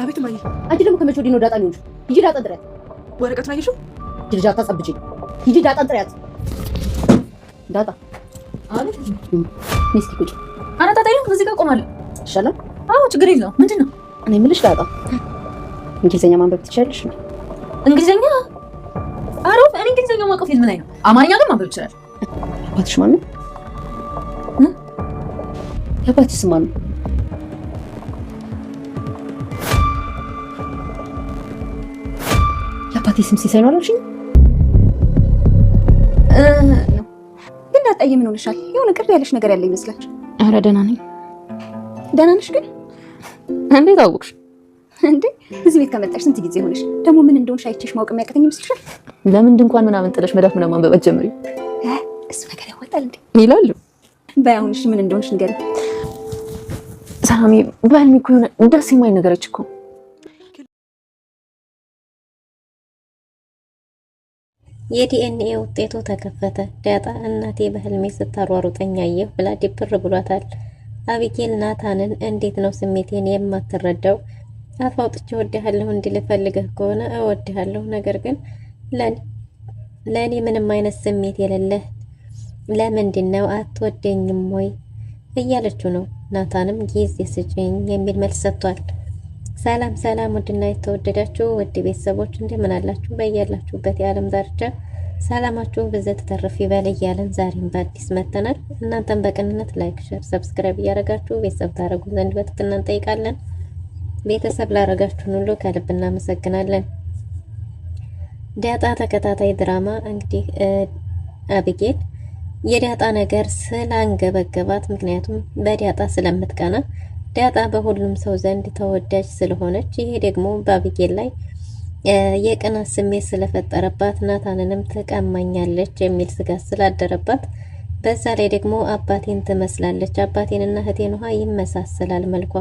አቤት ማይ አንቺ ደግሞ ከመቼ ወዲህ ነው ዳጣ ነው? ሂጂ ዳጣ ጥሪያት። ወረቀቱን አየሽው? ልጅ አታጸብጪ። ሂጂ ዳጣ ጥሪያት። ዳጣ አቤት ሚስቲ ቁጭ አናታታዩ እዚህ ጋር ቆማለሁ። ይሻላል? አዎ ችግር የለውም። ምንድነው? እኔ የምልሽ ዳጣ እንግሊዘኛ ማንበብ ትችያለሽ ነው? እንግሊዘኛ? አሮፍ እኔ እንግሊዘኛ ማውቀው ፊልም ላይ ነው። አማርኛ ግን ማንበብ ይችላል። አባትሽ ማን ነው? የአባትሽ ስም ማን ነው? የአባቴ ስም ሲሳይ ነው አላልሽኝ? ግን ዳጣዬ ምን ሆነሻል? የሆነ ቅር ያለሽ ነገር ያለ ይመስላል። ኧረ ደህና ነኝ። ደህና ነሽ? ግን እንዴት አወቅሽ? እንዴ እዚህ ቤት ከመጣሽ ስንት ጊዜ ሆነሽ? ደግሞ ምን እንደሆነሽ አይቼሽ ማወቅ የሚያቅተኝ ይመስልሻል? ለምን ድንኳን ምናምን ጥለሽ መዳፍ ምናምን ማንበብ አትጀምሪም? እሱ ነገር ያወጣል እንዴ ይላሉ። ባይሆንሽ ምን እንደሆነሽ ንገሪኝ። ሰላሜ በህልሜ እኮ የሆነ ደስ የማይል ነገረች እኮ። የዲኤንኤ ውጤቱ ተከፈተ። ዳጣ እናቴ በህልሜ ስታሯሩጠኝ አየሁ ብላ ድብር ብሏታል። አቢጌል ናታንን እንዴት ነው ስሜቴን የማትረዳው? አፍ አውጥቼ እወድሃለሁ እንዲል ፈልገህ ከሆነ እወድሃለሁ፣ ነገር ግን ለእኔ ምንም አይነት ስሜት የሌለህ ለምንድን ነው አትወደኝም ወይ እያለችው ነው። ናታንም ጊዜ ስጭኝ የሚል መልስ ሰጥቷል። ሰላም ሰላም፣ ውድና የተወደዳችሁ ውድ ቤተሰቦች እንደምን አላችሁ? በያላችሁበት የዓለም ዳርቻ ሰላማችሁ ብዘት ተረፍ ይበል እያለን ዛሬም በአዲስ መተናል። እናንተም በቅንነት ላይክ፣ ሼር፣ ሰብስክራይብ እያደረጋችሁ ቤተሰብ ታደርጉ ዘንድ በትህትና እንጠይቃለን። ቤተሰብ ላደረጋችሁን ሁሉ ከልብ እናመሰግናለን። ዳጣ ተከታታይ ድራማ እንግዲህ አቢጌል የዳጣ ነገር ስላንገበገባት፣ ምክንያቱም በዳጣ ስለምትቀና ዳጣ በሁሉም ሰው ዘንድ ተወዳጅ ስለሆነች፣ ይሄ ደግሞ በአቢጌል ላይ የቅናት ስሜት ስለፈጠረባት ናታንንም ትቀማኛለች የሚል ስጋት ስላደረባት፣ በዛ ላይ ደግሞ አባቴን ትመስላለች፣ አባቴንና እህቴን ውሃ ይመሳሰላል መልኳ።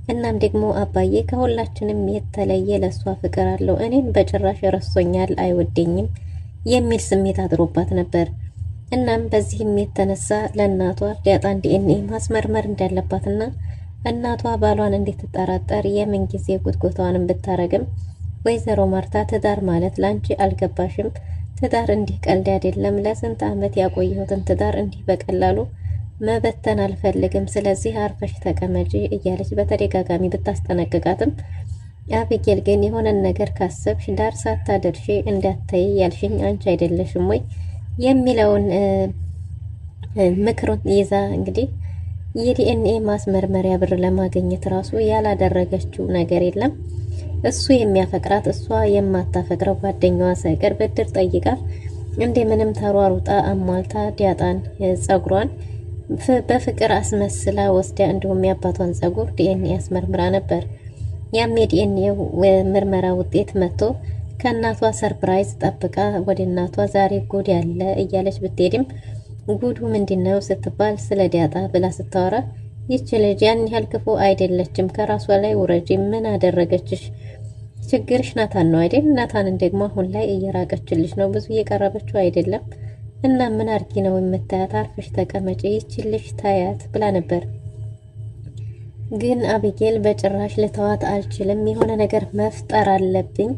እናም ደግሞ አባዬ ከሁላችንም የተለየ ለሷ ፍቅር አለው፣ እኔን በጭራሽ ረሶኛል፣ አይወደኝም የሚል ስሜት አድሮባት ነበር። እናም በዚህም የተነሳ ለእናቷ ዳጣን ዲኤንኤ ማስመርመር እንዳለባትና እናቷ ባሏን እንድትጠራጠር የምን ጊዜ ጉትጎታዋን ብታረግም፣ ወይዘሮ ማርታ ትዳር ማለት ላንቺ አልገባሽም፣ ትዳር እንዲህ ቀልድ አይደለም፣ ለስንት ዓመት ያቆየሁትን ትዳር እንዲህ በቀላሉ መበተን አልፈልግም፣ ስለዚህ አርፈሽ ተቀመጪ እያለች በተደጋጋሚ ብታስጠነቅቃትም፣ አቢጌል ግን የሆነን ነገር ካሰብሽ ዳር ሳታደርሺ እንዳታይ ያልሽኝ አንቺ አይደለሽም ወይ የሚለውን ምክሩን ይዛ እንግዲህ የዲኤንኤ ማስመርመሪያ ብር ለማግኘት ራሱ ያላደረገችው ነገር የለም። እሱ የሚያፈቅራት እሷ የማታፈቅረው ጓደኛዋ ሳይቀር ብድር ጠይቃ እንደምንም ተሯሩጣ አሟልታ ዳጣን ጸጉሯን በፍቅር አስመስላ ወስዳ እንዲሁም የአባቷን ጸጉር ዲኤንኤ አስመርምራ ነበር። ያም የዲኤንኤ ምርመራ ውጤት መጥቶ ከእናቷ ሰርፕራይዝ ጠብቃ ወደ እናቷ ዛሬ ጉድ ያለ እያለች ብትሄድም ጉዱ ምንድነው ስትባል ስለ ዳጣ ብላ ስታወራ፣ ይች ልጅ ያን ያህል ክፉ አይደለችም፣ ከራሷ ላይ ውረጂ፣ ምን አደረገችሽ? ችግርሽ ናታን ነው አይደል? ናታንን ደግሞ አሁን ላይ እየራቀችልሽ ነው፣ ብዙ እየቀረበችው አይደለም። እና ምን አርጊ ነው የምታያት? አርፈሽ ተቀመጪ፣ ይች ልጅ ታያት ብላ ነበር። ግን አቢጌል በጭራሽ ልተዋት አልችልም፣ የሆነ ነገር መፍጠር አለብኝ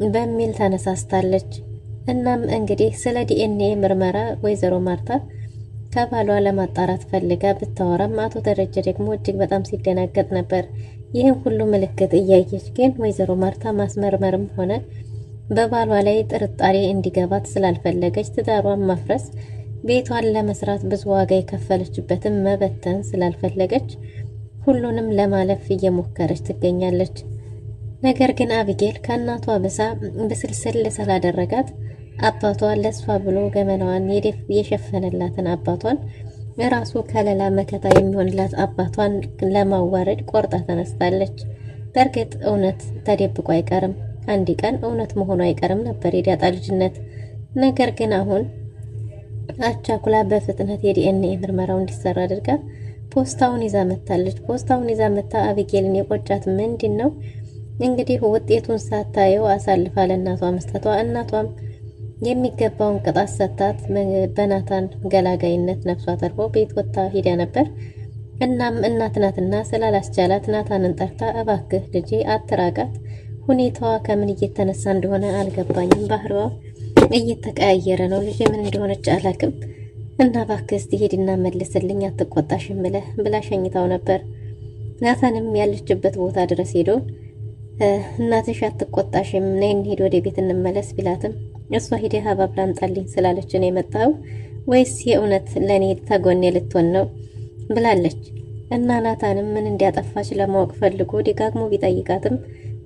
በሚል ተነሳስታለች። እናም እንግዲህ ስለ ዲኤንኤ ምርመራ ወይዘሮ ማርታ ከባሏ ለማጣራት ፈልጋ ብታወራም አቶ ደረጀ ደግሞ እጅግ በጣም ሲደናገጥ ነበር። ይህን ሁሉ ምልክት እያየች ግን ወይዘሮ ማርታ ማስመርመርም ሆነ በባሏ ላይ ጥርጣሬ እንዲገባት ስላልፈለገች፣ ትዳሯን ማፍረስ፣ ቤቷን ለመስራት ብዙ ዋጋ የከፈለችበትን መበተን ስላልፈለገች ሁሉንም ለማለፍ እየሞከረች ትገኛለች። ነገር ግን አቢጌል ከእናቷ ብሳ ብስልስል ስላደረጋት አባቷ ለሷ ብሎ ገመናዋን የሸፈነላትን አባቷን ራሱ ከለላ መከታ የሚሆንላት አባቷን ለማዋረድ ቆርጣ ተነስታለች። በእርግጥ እውነት ተደብቆ አይቀርም፣ አንድ ቀን እውነት መሆኑ አይቀርም ነበር የዳጣ ልጅነት። ነገር ግን አሁን አቻኩላ በፍጥነት የዲኤንኤ ምርመራው እንዲሰራ አድርጋ ፖስታውን ይዛ መታለች። ፖስታውን ይዛ መታ አቢጌልን የቆጫት ምንድን ነው እንግዲህ ውጤቱን ሳታየው አሳልፋ ለእናቷ መስጠቷ፣ እናቷም የሚገባውን ቅጣት ሰጣት። በናታን ገላጋይነት ነፍሷ ተርፎ ቤት ወጥታ ሂዳ ነበር። እናም እናት ናትና ስላላስቻላት ናታንን ጠርታ እባክህ ልጄ አትራቃት፣ ሁኔታዋ ከምን እየተነሳ እንደሆነ አልገባኝም፣ ባህሪዋ እየተቀያየረ ነው፣ ልጄ ምን እንደሆነች አላቅም እና እባክህ እስቲ ሄድና መልስልኝ አትቆጣሽም ብላ ሸኝታው ነበር። ናታንም ያለችበት ቦታ ድረስ ሄዶ እናትሽ አትቆጣሽም፣ ነይ እንሂድ ወደ ቤት እንመለስ ቢላትም እሷ ሂደህ ሀባብ ላምጣልኝ ስላለች ነው የመጣው ወይስ የእውነት ለኔ ተጎኔ ልትሆን ነው ብላለች። እና ናታንም ምን እንዲያጠፋች ለማወቅ ፈልጎ ደጋግሞ ቢጠይቃትም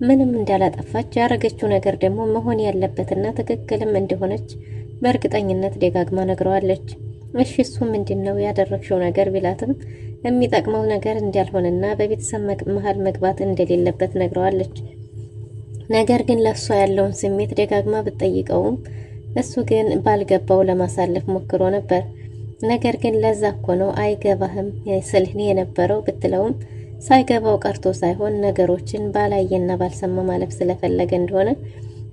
ምንም እንዳላጠፋች ያረገችው ነገር ደግሞ መሆን ያለበትና ትክክልም እንደሆነች በእርግጠኝነት ደጋግማ ነግረዋለች። እሺ እሱ ምንድነው ያደረግሽው ነገር ቢላትም የሚጠቅመው ነገር እንዳልሆነና በቤተሰብ መሃል መግባት እንደሌለበት ነግረዋለች። ነገር ግን ለሷ ያለውን ስሜት ደጋግማ ብትጠይቀውም እሱ ግን ባልገባው ለማሳለፍ ሞክሮ ነበር። ነገር ግን ለዛ እኮ ነው አይገባህም ስልህ የነበረው ብትለውም ሳይገባው ቀርቶ ሳይሆን ነገሮችን ባላየና ባልሰማ ማለፍ ስለፈለገ እንደሆነ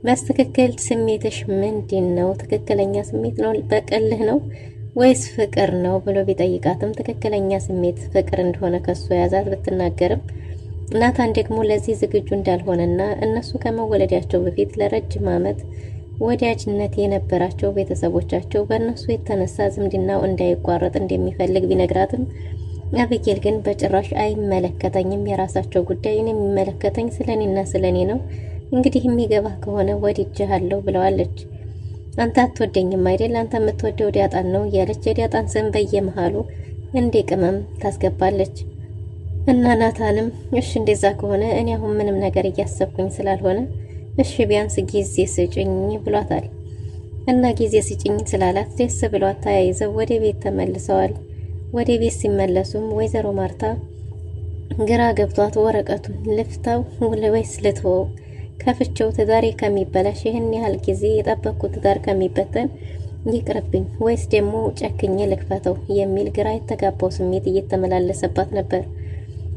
በትክክል ስሜትሽ ምንድነው? ትክክለኛ ስሜት ነው በቀልህ ነው ወይስ ፍቅር ነው ብሎ ቢጠይቃትም ትክክለኛ ስሜት ፍቅር እንደሆነ ከሱ ያዛት ብትናገርም ናታን ደግሞ ለዚህ ዝግጁ እንዳልሆነና እነሱ ከመወለዳቸው በፊት ለረጅም ዓመት ወዳጅነት የነበራቸው ቤተሰቦቻቸው በእነሱ የተነሳ ዝምድናው እንዳይቋረጥ እንደሚፈልግ ቢነግራትም አብጌል ግን በጭራሽ አይመለከተኝም፣ የራሳቸው ጉዳይ፣ እኔ የሚመለከተኝ ስለኔና ስለኔ ነው፣ እንግዲህ የሚገባ ከሆነ ወድጄሃለሁ ብለዋለች። አንተ አትወደኝም አይደል? አንተ የምትወደው ዲያጣን ነው እያለች የዲያጣን ስም በየመሃሉ እንደ ቅመም ታስገባለች። እና ናታንም እሺ እንደዛ ከሆነ እኔ አሁን ምንም ነገር እያሰብኩኝ ስላልሆነ እሺ ቢያንስ ጊዜ ስጭኝ ብሏታል። እና ጊዜ ስጭኝ ስላላት ደስ ብሏት ተያይዘው ወደ ቤት ተመልሰዋል። ወደ ቤት ሲመለሱም ወይዘሮ ማርታ ግራ ገብቷት ወረቀቱን ልፍታው ወይስ ልትወው ከፍቼው ትዳሬ ከሚበላሽ ይህን ያህል ጊዜ የጠበቅኩት ትዳር ከሚበተን ይቅርብኝ ወይስ ደግሞ ጨክኜ ልክፈተው የሚል ግራ የተጋባው ስሜት እየተመላለሰባት ነበር።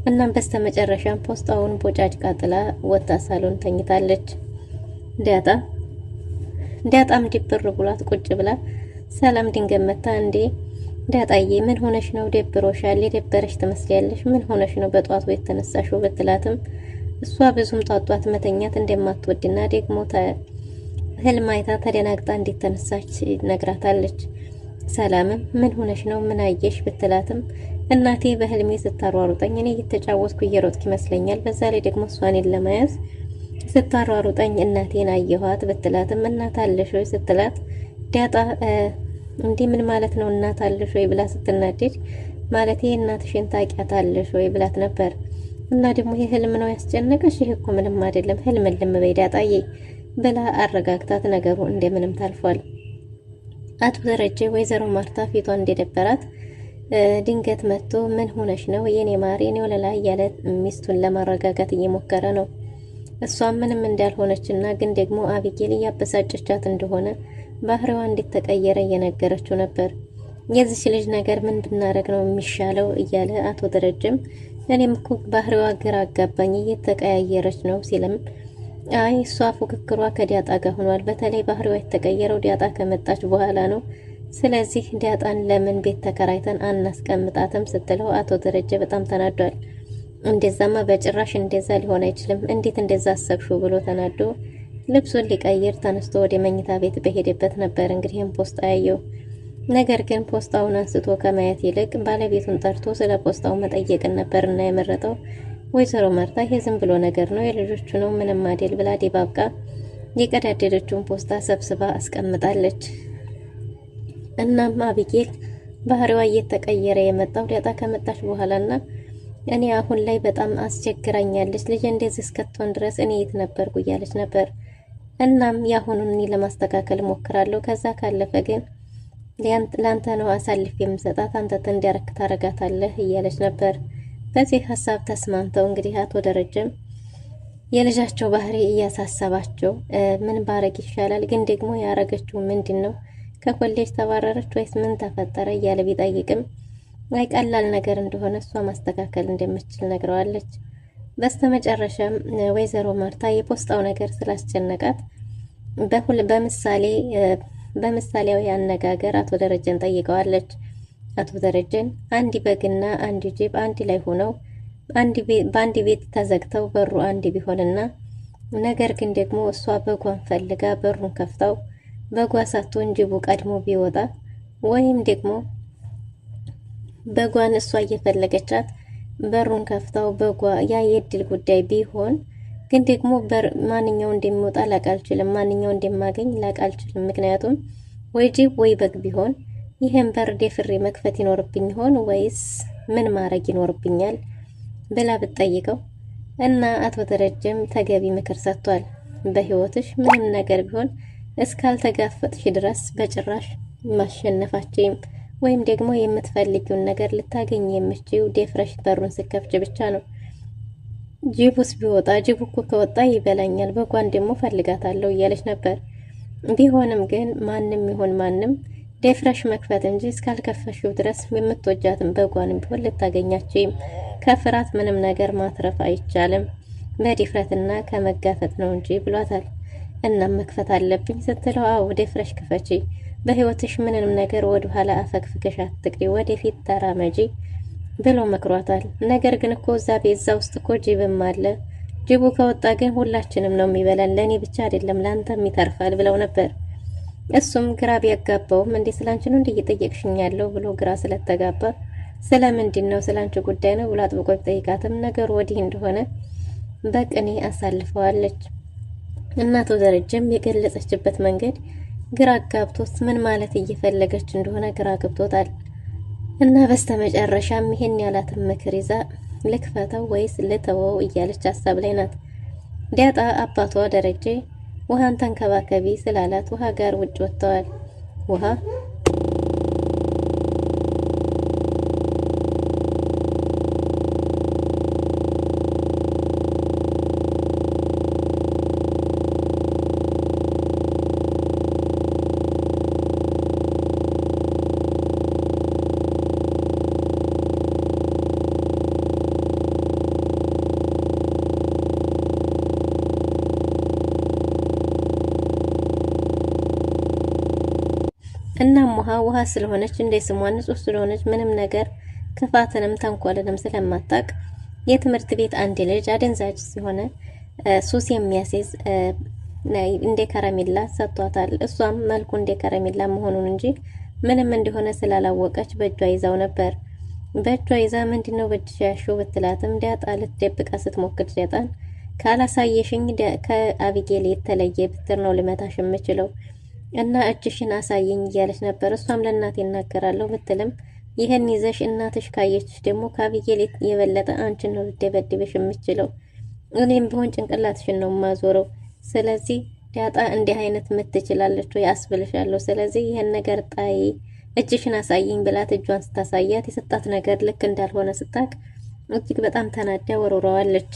እናም በስተመጨረሻም ፖስታውን ቦጫጭቃ ጥላ ወጣ ሳሎን ተኝታለች። ዳጣም ድብር ብሏት ቁጭ ብላ ሰላም ድንገት መታ እንዴ ዳጣዬ ምን ሆነሽ ነው? ደብሮሻል? የደበረሽ ትመስያለሽ። ምን ሆነሽ ነው በጧቱ የተነሳሽው ብትላትም እሷ ብዙም ጧጧት መተኛት እንደማትወድና ደግሞ ህልም አይታ ተደናግጣ እንደተነሳች ነግራታለች። ሰላምም ምን ሆነሽ ነው? ምን አየሽ ብትላትም እናቴ በህልሜ ስታሯሩጠኝ እኔ እየተጫወትኩ እየሮጥኩ ይመስለኛል። በዛ ላይ ደግሞ እሷን ለመያዝ ስታሯሩጠኝ እናቴን አየኋት ብትላትም እናት አለሽ ወይ ስትላት ዳጣ እንዲህ ምን ማለት ነው እናት አለሽ ወይ ብላ ስትናደድ ማለት እናትሽን ታውቂያታለሽ ወይ ብላት ነበር። እና ደግሞ ይሄ ህልም ነው ያስጨነቀሽ? ይሄ እኮ ምንም አይደለም፣ ህልም በይ ዳጣዬ ብላ አረጋግታት ነገሩ እንደምንም ታልፏል። አቶ ደረጀ ወይዘሮ ማርታ ፊቷን እንደደበራት ድንገት መጥቶ ምን ሆነሽ ነው የኔ ማር የኔ ወለላ እያለ ሚስቱን ለማረጋጋት እየሞከረ ነው። እሷም ምንም እንዳልሆነችና ግን ደግሞ አቢጌል እያበሳጨቻት እንደሆነ ባህሪዋ እንድትቀየረ እየነገረችው ነበር። የዚች ልጅ ነገር ምን ብናረግ ነው የሚሻለው እያለ አቶ ደረጀም እኔም እኮ ባህሪዋ ግራ አጋባኝ እየተቀያየረች ነው ሲልም አይ እሷ ፉክክሯ ከዲያጣ ጋር ሆኗል። በተለይ ባህሪዋ የተቀየረው ዲያጣ ከመጣች በኋላ ነው። ስለዚህ ዲያጣን ለምን ቤት ተከራይተን አናስቀምጣትም ስትለው አቶ ደረጀ በጣም ተናዷል። እንደዛማ በጭራሽ እንደዛ ሊሆን አይችልም፣ እንዴት እንደዛ አሰብሽው ብሎ ተናዶ ልብሱን ሊቀይር ተነስቶ ወደ መኝታ ቤት በሄደበት ነበር እንግዲህም ፖስታ ያየው። ነገር ግን ፖስታውን አንስቶ ከማየት ይልቅ ባለቤቱን ጠርቶ ስለ ፖስታው መጠየቅን ነበርና የመረጠው። ወይዘሮ ማርታ ይሄ ዝም ብሎ ነገር ነው የልጆቹ ነው ምንም አይደል ብላ ዲባብቃ የቀዳደደችውን ፖስታ ሰብስባ አስቀምጣለች። እናም አቢጌል ባህሪዋ እየተቀየረ የመጣው ዳጣ ከመጣች በኋላና እኔ አሁን ላይ በጣም አስቸግራኛለች ልጅ እንደዚህ እስከቷን ድረስ እኔ የት ነበርኩ እያለች ነበር። እናም ያሁኑን እኔ ለማስተካከል ሞክራለሁ፣ ከዛ ካለፈ ግን ላንተ ነው አሳልፍ የምሰጣት፣ አንተ እንዲያረክ ታረጋታለህ እያለች ነበር። በዚህ ሀሳብ ተስማምተው እንግዲህ አቶ ደረጀም የልጃቸው ባህሪ እያሳሰባቸው ምን ባረግ ይሻላል፣ ግን ደግሞ ያረገችው ምንድነው? ከኮሌጅ ተባረረች ወይስ ምን ተፈጠረ እያለ ቢጠይቅም አይ ቀላል ነገር እንደሆነ እሷ ማስተካከል እንደምትችል ነግረዋለች። በስተመጨረሻም ወይዘሮ ማርታ የፖስታው ነገር ስላስጨነቃት በምሳሌያዊ አነጋገር አቶ ደረጀን ጠይቀዋለች። አቶ ደረጀን አንድ በግና አንድ ጅብ አንድ ላይ ሆነው በአንድ ቤት ተዘግተው በሩ አንድ ቢሆንና ነገር ግን ደግሞ እሷ በጓን ፈልጋ በሩን ከፍታው በጓ ሳትሆን ጅቡ ቀድሞ ቢወጣ ወይም ደግሞ በጓን እሷ እየፈለገቻት በሩን ከፍታው በጓ ያ የድል ጉዳይ ቢሆን ግን ደግሞ ማንኛው እንደሚወጣ ላቅ አልችልም፣ ማንኛው እንደማገኝ ላቅ አልችልም። ምክንያቱም ወይ ጅብ ወይ በግ ቢሆን ይሄን በር ደፍሬ መክፈት ይኖርብኝ ይሆን ወይስ ምን ማድረግ ይኖርብኛል ብላ ብትጠይቀው እና አቶ ደረጀም ተገቢ ምክር ሰጥቷል። በህይወትሽ ምንም ነገር ቢሆን እስካልተጋፈጥሽ ድረስ በጭራሽ ማሸነፋችም ወይም ደግሞ የምትፈልጊውን ነገር ልታገኝ የምትችይው ደፍረሽ በሩን ስከፍች ብቻ ነው። ጅቡስ ቢወጣ ጅቡ እኮ ከወጣ ይበላኛል፣ በጓን ደግሞ ፈልጋታለሁ እያለች ነበር። ቢሆንም ግን ማንም ይሁን ማንም ደፍረሽ መክፈት እንጂ እስካልከፈሽው ድረስ የምትወጃትን በጓንም ቢሆን ልታገኛችም። ከፍራት ምንም ነገር ማትረፍ አይቻልም፣ በድፍረትና ከመጋፈጥ ነው እንጂ ብሏታል። እናም መክፈት አለብኝ ስትለው አዎ ደፍረሽ ክፈቺ፣ በህይወትሽ ምንም ነገር ወደ ኋላ አፈግፍገሽ አትቅሪ፣ ወደፊት ተራመጂ ብሎ መክሯታል። ነገር ግን እኮ እዛ ቤዛ ውስጥ እኮ ጅብም አለ፣ ጅቡ ከወጣ ግን ሁላችንም ነው የሚበላን፣ ለእኔ ብቻ አይደለም ለአንተም ይተርፋል ብለው ነበር። እሱም ግራ ቢያጋባውም እንዴ ስላንቺ ነው እንዴ እየጠየቅሽኝ ያለው ብሎ ግራ ስለተጋባ ስለምንድን ነው ስላንቺ ጉዳይ ነው ብሎ አጥብቆ ቢጠይቃትም ነገሩ ወዲህ እንደሆነ በቅኔ አሳልፈዋለች። እናቱ ደረጀም የገለጸችበት መንገድ ግራ ጋብቶት ምን ማለት እየፈለገች እንደሆነ ግራ ገብቶታል። እና በስተመጨረሻም ይሄን ያላትን ምክር ይዛ ልክፈተው ወይስ ልተወው እያለች ሀሳብ ላይ ናት። ዳጣ አባቷ ደረጀ ውሃን ተንከባከቢ ስላላት ውሃ ጋር ውጭ ወጥተዋል። ውሃ እናም ውሃ ስለሆነች እንደ ስሟ ንጹህ ስለሆነች ምንም ነገር ክፋትንም ተንኮልንም ስለማታቅ የትምህርት ቤት አንድ ልጅ አደንዛዥ ሲሆነ ሱስ የሚያስይዝ እንደ ከረሜላ ሰጥቷታል። እሷም መልኩ እንደ ከረሜላ መሆኑን እንጂ ምንም እንደሆነ ስላላወቀች በእጇ ይዛው ነበር። በእጇ ይዛ ምንድነው በእጅሽ ያሽው ብትላትም ዳጣ ልትደብቃ ስትሞክር ዳጣን ካላሳየሽኝ ከአቢጌል የተለየ ብትር ነው ልመታሽ የምችለው እና እጅሽን አሳየኝ እያለች ነበር። እሷም ለእናቴ እናገራለሁ ብትልም ይህን ይዘሽ እናትሽ ካየችሽ ደግሞ ከአቢጌል የበለጠ አንቺን ነው ልደበድብሽ የምችለው፣ እኔም ቢሆን ጭንቅላትሽን ነው ማዞረው። ስለዚህ ዳጣ እንዲህ አይነት ምትችላለች ወይ አስብልሻለሁ። ስለዚህ ይህን ነገር ጣይ፣ እጅሽን አሳየኝ ብላት እጇን ስታሳያት የሰጣት ነገር ልክ እንዳልሆነ ስታቅ እጅግ በጣም ተናዳ ወርውረዋለች።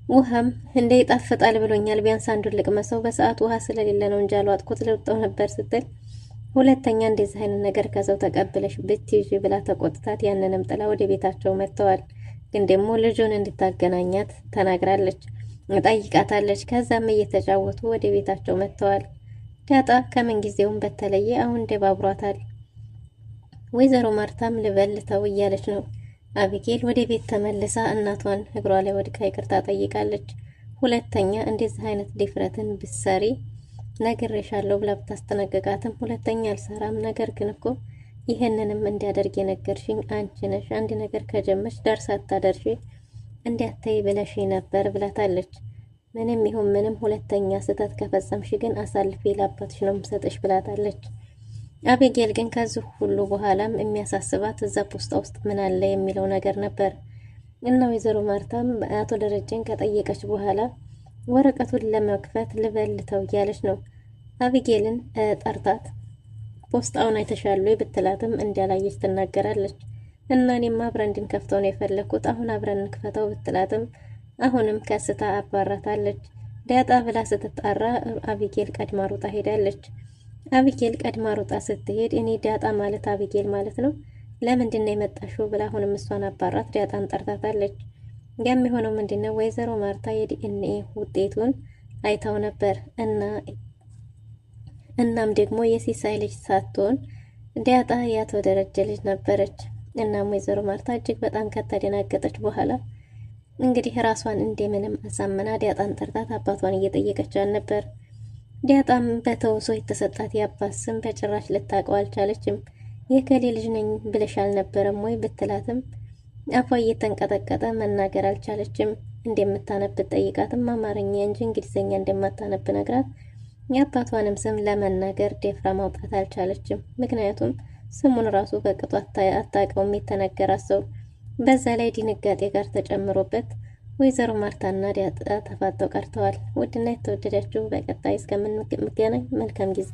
ውሃም እንደ ይጣፍጣል ብሎኛል፣ ቢያንስ አንዱን ልቅመሰው፣ በሰዓቱ ውሃ ስለሌለ ነው እንጂ አልዋጥኩት ልውጠው ነበር ስትል ሁለተኛ እንደዚህ አይነት ነገር ከሰው ተቀብለሽ ብትይዢ ብላ ተቆጥታት ያንንም ጥላ ወደ ቤታቸው መጥተዋል። ግን ደግሞ ልጁን እንድታገናኛት ተናግራለች፣ ጠይቃታለች። ከዛም እየተጫወቱ ወደ ቤታቸው መጥተዋል። ዳጣ ከምን ጊዜውም በተለየ አሁን ደባብሯታል። ወይዘሮ ማርታም ልበልተው እያለች ነው። አቢጌል ወደ ቤት ተመልሳ እናቷን እግሯ ላይ ወድቃ ይቅርታ ጠይቃለች። ሁለተኛ እንደዚህ አይነት ድፍረትን ብትሰሪ ነግሬሻለሁ ብላ ብታስጠነቅቃትም ሁለተኛ አልሰራም፣ ነገር ግን እኮ ይሄንንም እንዲያደርግ የነገርሽኝ አንቺ ነሽ፣ አንድ ነገር ከጀመርሽ ዳርሳ አታደርሺ እንዲያተይ ብለሽ ነበር ብላታለች። ምንም ይሁን ምንም ሁለተኛ ስህተት ከፈጸምሽ ግን አሳልፌ ለአባትሽ ነው የምሰጥሽ ብላታለች። አቢጌል ግን ከዚህ ሁሉ በኋላም የሚያሳስባት እዛ ፖስታ ውስጥ ምን አለ የሚለው ነገር ነበር እና ወይዘሮ ማርታም አቶ ደረጀን ከጠየቀች በኋላ ወረቀቱን ለመክፈት ልበልተው እያለች ነው። አቢጌልን ጠርታት ፖስታውን አይተሻሉ ብትላትም እንዳላየች ትናገራለች። እና እኔም አብረን እንድንከፍተው ነው የፈለኩት፣ አሁን አብረን እንክፈተው ብትላትም አሁንም ከስታ አባራታለች። ዳጣ ብላ ስትጣራ አቢጌል ቀድማ ሩጣ ሄዳለች። አቢጌል ቀድማ ሩጣ ስትሄድ እኔ ዳጣ ማለት አቢጌል ማለት ነው ለምንድን ነው የመጣሽው ብላ አሁንም እሷን አባራት ዳጣን ጠርታታለች። የሚሆነው ምንድነው ወይዘሮ ማርታ የዲኤንኤ ውጤቱን አይታው ነበር እናም ደግሞ የሲሳይ ልጅ ሳትሆን ዳጣ የአቶ ደረጀ ልጅ ነበረች። እናም ወይዘሮ ማርታ እጅግ በጣም ከተደናገጠች በኋላ እንግዲህ ራሷን እንደምንም አሳምና ዳጣን ጠርታት አባቷን እየጠየቀቻት ነበር። ዳጣም በተውሶ የተሰጣት የአባት ስም በጭራሽ ልታውቀው አልቻለችም። የከሌ ልጅ ነኝ ብለሽ አልነበረም ወይ ብትላትም አፏ እየተንቀጠቀጠ መናገር አልቻለችም። እንደምታነብ ጠይቃትም አማርኛ እንጂ እንግሊዝኛ እንደማታነብ ነግራት የአባቷንም ስም ለመናገር ደፍራ ማውጣት አልቻለችም። ምክንያቱም ስሙን ራሱ በቅጡ አታውቀውም የተነገራት ሰው። በዛ ላይ ድንጋጤ ጋር ተጨምሮበት ወይዘሮ ማርታና ዳጣ ተፋጠው ቀርተዋል። ውድና የተወደዳችሁ በቀጣይ እስከምንገናኝ መልካም ጊዜ